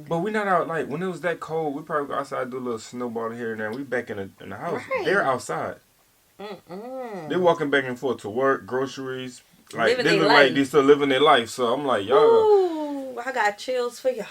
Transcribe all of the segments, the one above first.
But we not out, like, when it was that cold, we probably go outside, do a little snowball here and there. We back in the house. Right. They're outside. They're walking back and forth to work, groceries. Like, Living they their look life. like they still living their life. So I'm like, y'all. Ooh, I got chills for y'all.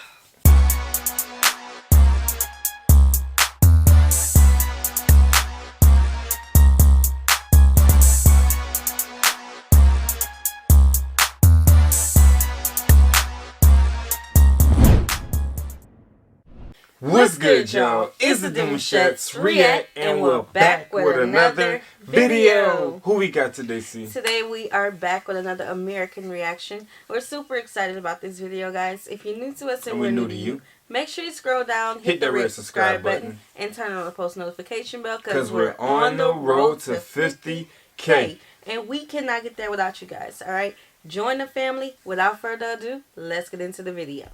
What's good, y'all? It's the Demouchets React, and we're back with another video. Who we got today, C? Today we are back with another American reaction. We're super excited about this video, guys. If you're new to us and we're new to you, make sure you scroll down, hit the red subscribe button, and turn on the post notification bell because we're on the road to 50K. And we cannot get there without you guys, all right? Join the family. Without further ado, let's get into the video.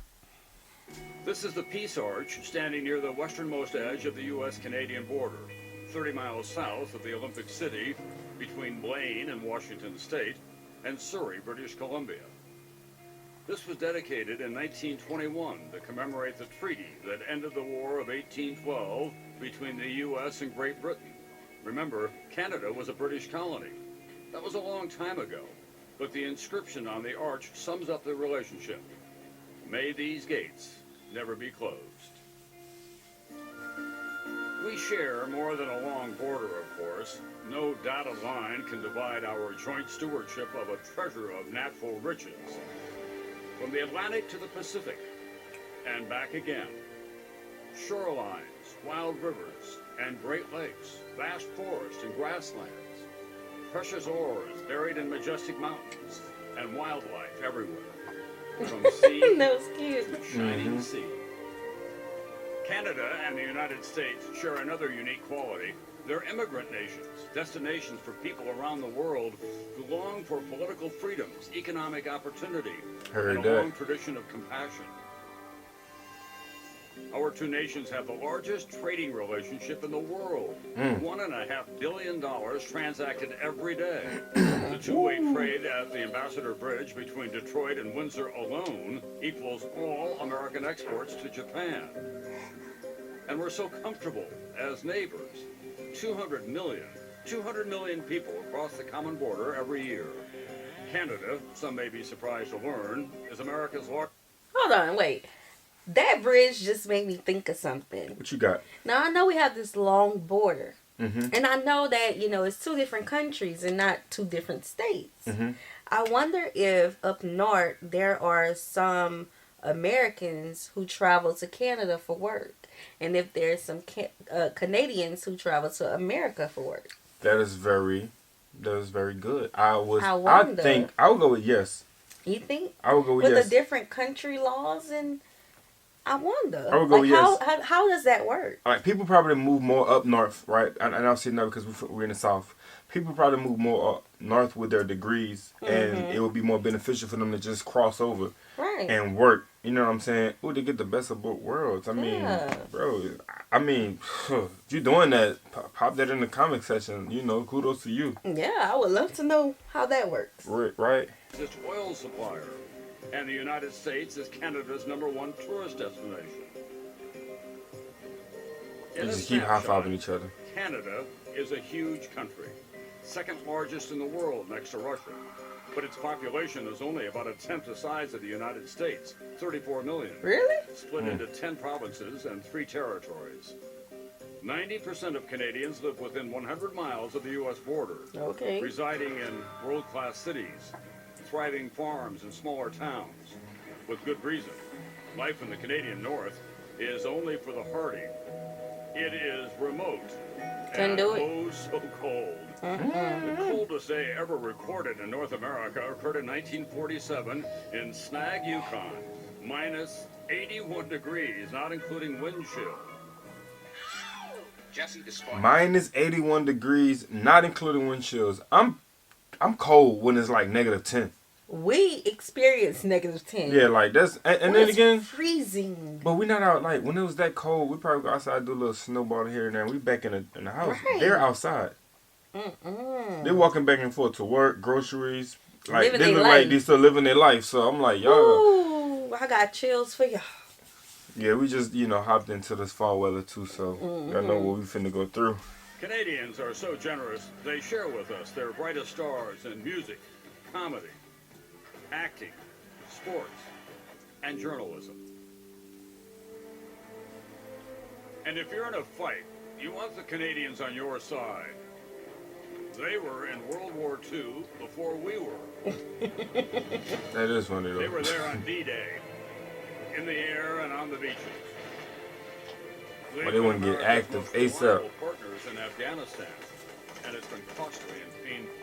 This is the Peace Arch, standing near the westernmost edge of the U.S.-Canadian border, 30 miles south of the Olympic City, between Blaine and Washington State, and Surrey, British Columbia. This was dedicated in 1921 to commemorate the treaty that ended the War of 1812 between the U.S. and Great Britain. Remember, Canada was a British colony. That was a long time ago, but the inscription on the arch sums up the relationship. May these gates never be closed. We share more than a long border, of course. No dotted line can divide our joint stewardship of a treasure of natural riches. From the Atlantic to the Pacific, and back again. Shorelines, wild rivers, and Great Lakes, vast forests and grasslands. Precious ores buried in majestic mountains, and wildlife everywhere. From sea That was cute. to shining sea. Canada and the United States share another unique quality. They're immigrant nations, destinations for people around the world who long for political freedoms, economic opportunity, and a long tradition of compassion. Our two nations have the largest trading relationship in the world. $1.5 billion transacted every day. The two-way trade at the Ambassador Bridge between Detroit and Windsor alone equals all American exports to Japan. And we're so comfortable as neighbors. 200 million people cross the common border every year. Canada, some may be surprised to learn, is America's largest. Hold on, wait. That bridge just made me think of something. What you got? Now, I know we have this long border. And I know that, you know, it's two different countries and not two different states. I wonder if up north there are some Americans who travel to Canada for work. And if there's some Canadians who travel to America for work. That is very good. I wonder. think I would go with yes. You think? I would go with yes. yes. With the different country laws and... I wonder. I would go like, yes. How does that work? Like, people probably move more up north, right? And I'll say no because we're in the south. People probably move more up north with their degrees, and it would be more beneficial for them to just cross over and work. You know what I'm saying? Ooh, they get the best of both worlds. I mean, bro, if you're doing that, pop that in the comment section. You know, kudos to you. Yeah, I would love to know how that works. Right. It's oil supplier. And the United States is Canada's #1 tourist destination. You just keep high-fiving each other. Canada is a huge country, second largest in the world next to Russia. But its population is only about 1/10 the size of the United States, 34 million. Really? Split into 10 provinces and 3 territories. 90% of Canadians live within 100 miles of the U.S. border, residing in world-class cities, thriving farms and smaller towns. With good reason. Life in the Canadian North is only for the hardy. It is remote and oh so cold. The coldest day ever recorded in North America occurred in 1947 in Snag, Yukon. Minus 81 degrees, not including wind chill. Minus 81 degrees, not including wind chills. I'm cold when it's like -10. We experience -10. Yeah, like that's and then again freezing. But we not out, like, when it was that cold. We probably go outside, do a little snowball here and there. We back in the house. They're outside. They're walking back and forth to work, groceries. Like, they look like they still living their life. So I'm like, y'all. Ooh, I got chills for y'all. Yeah, we just, hopped into this fall weather too, so y'all know what we finna go through. Canadians are so generous, they share with us their brightest stars in music, comedy, acting, sports, and journalism. And if you're in a fight, you want the Canadians on your side. They were in World War II before we were. That is funny, though. They were there on D-Day, in the air and on the beaches. Well, they wouldn't get active ASAP. Partners in Afghanistan, and it's been costly and painful.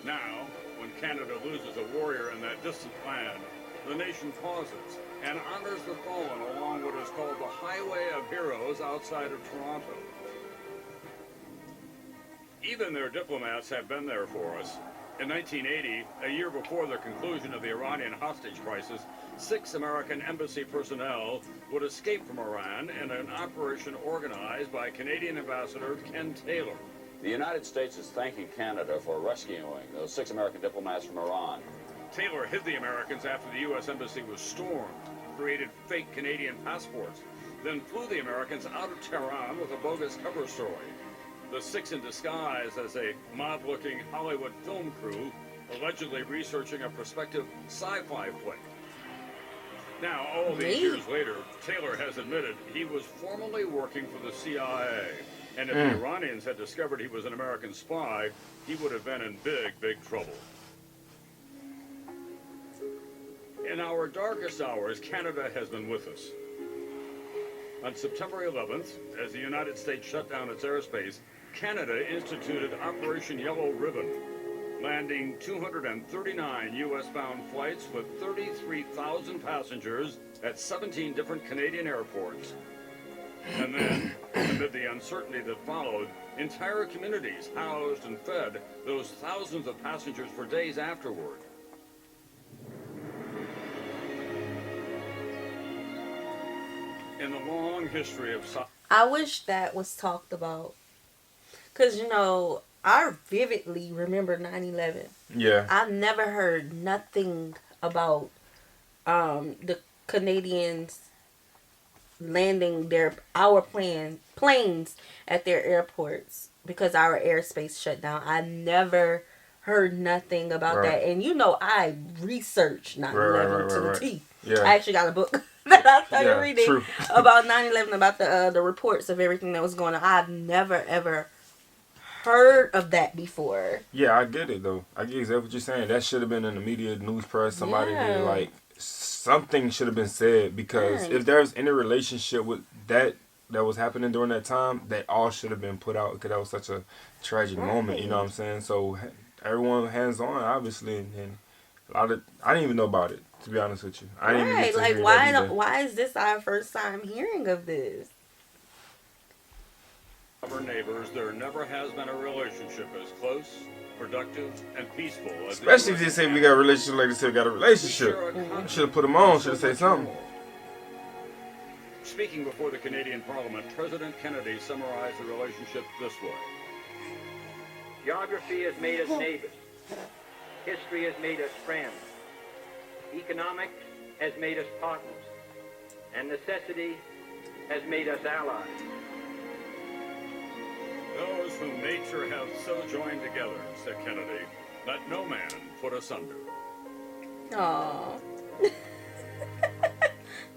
Now, when Canada loses a warrior in that distant land, the nation pauses and honors the fallen along what is called the Highway of Heroes outside of Toronto. Even their diplomats have been there for us. In 1980, a year before the conclusion of the Iranian hostage crisis, 6 American embassy personnel would escape from Iran in an operation organized by Canadian Ambassador Ken Taylor. The United States is thanking Canada for rescuing those 6 American diplomats from Iran. Taylor hid the Americans after the U.S. Embassy was stormed, created fake Canadian passports, then flew the Americans out of Tehran with a bogus cover story. The 6 in disguise as a mob-looking Hollywood film crew, allegedly researching a prospective sci-fi flick. Now, all these years later, Taylor has admitted he was formerly working for the CIA. And if the Iranians had discovered he was an American spy, he would have been in big, big trouble. In our darkest hours, Canada has been with us. On September 11th, as the United States shut down its airspace, Canada instituted Operation Yellow Ribbon, landing 239 U.S.-bound flights with 33,000 passengers at 17 different Canadian airports. And then, amid the uncertainty that followed, entire communities housed and fed those thousands of passengers for days afterward. In the long history of... I wish that was talked about. Because, I vividly remember 9/11. Yeah. I never heard nothing about the Canadians landing our planes at their airports because our airspace shut down. I never heard nothing about that. And I researched 9/11 to the T. Yeah. I actually got a book that I started reading about 9/11, about the reports of everything that was going on. I've never ever heard of that before. Yeah, I get it though. I get exactly what you're saying. That should have been in the media, news press. Somebody did, something should have been said, because if there's any relationship with that was happening during that time, they all should have been put out, because that was such a tragic moment. You know what I'm saying? So everyone hands on, obviously, and a lot of I didn't even know about it, to be honest with you. I didn't even get to hear that. Why is this our first time hearing of this? Our neighbors, there never has been a relationship as close, productive, and peaceful as... Especially if they say we got a relationship, like they said we got a relationship. Should have put them on, should have said something. Speaking before the Canadian Parliament, President Kennedy summarized the relationship this way. Geography has made us neighbors. History has made us friends. Economics has made us partners. And necessity has made us allies. Those whom nature hath so joined together, said Kennedy, let no man put asunder. Aww.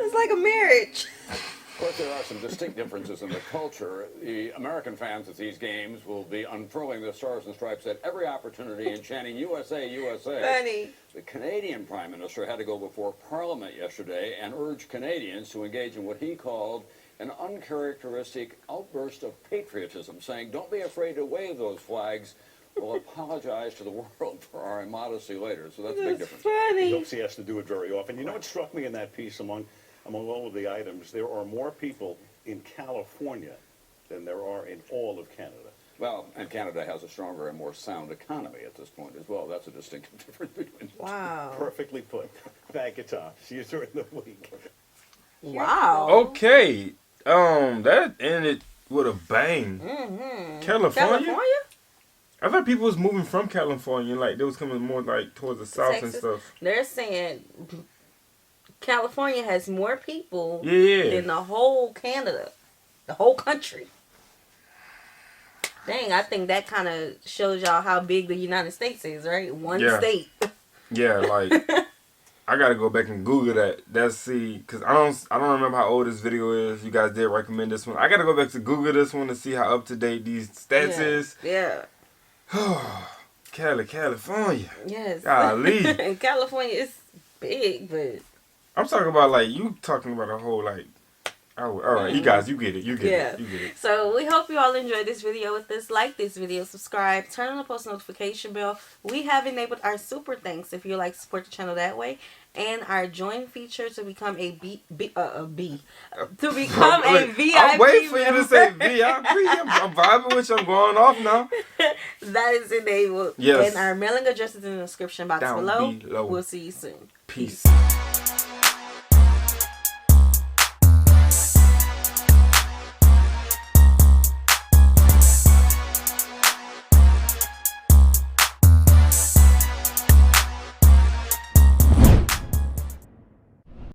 It's like a marriage. Of course, there are some distinct differences in the culture. The American fans at these games will be unfurling the stars and stripes at every opportunity and chanting USA, USA. Funny. The Canadian Prime Minister had to go before Parliament yesterday and urge Canadians to engage in what he called an uncharacteristic outburst of patriotism, saying, don't be afraid to wave those flags. We'll apologize to the world for our immodesty later. So that's a big difference. Funny. I hope he has to do it very often. You know what struck me in that piece among all of the items? There are more people in California than there are in all of Canada. Well, and Canada has a stronger and more sound economy at this point as well. That's a distinctive difference between the Wow. Perfectly put. Thank you, Tom. See you during the week. Wow. Okay. That ended with a bang. Mm-hmm. California? I thought people was moving from California, like they was coming more like towards the south Texas. and stuff. They're saying California has more people than the whole Canada, the whole country. Dang, I think that kind of shows y'all how big the United States is, right? One state. Yeah, like I gotta go back and Google that. Because I don't remember how old this video is. You guys did recommend this one. I gotta go back to Google this one to see how up to date these stats is. Yeah. California. Yes. Golly. And California is big, but I'm talking about like you talking about a whole like. Oh, all right, you guys, you get it. You get it. So we hope you all enjoyed this video with us. Like this video, subscribe, turn on the post notification bell. We have enabled our super thanks if you like to support the channel that way, and our join feature to become a VIP. I'm waiting for you to say VIP. I'm vibing with you. I'm going off now. That is enabled. Yes. And our mailing address is in the description box below. We'll see you soon. Peace.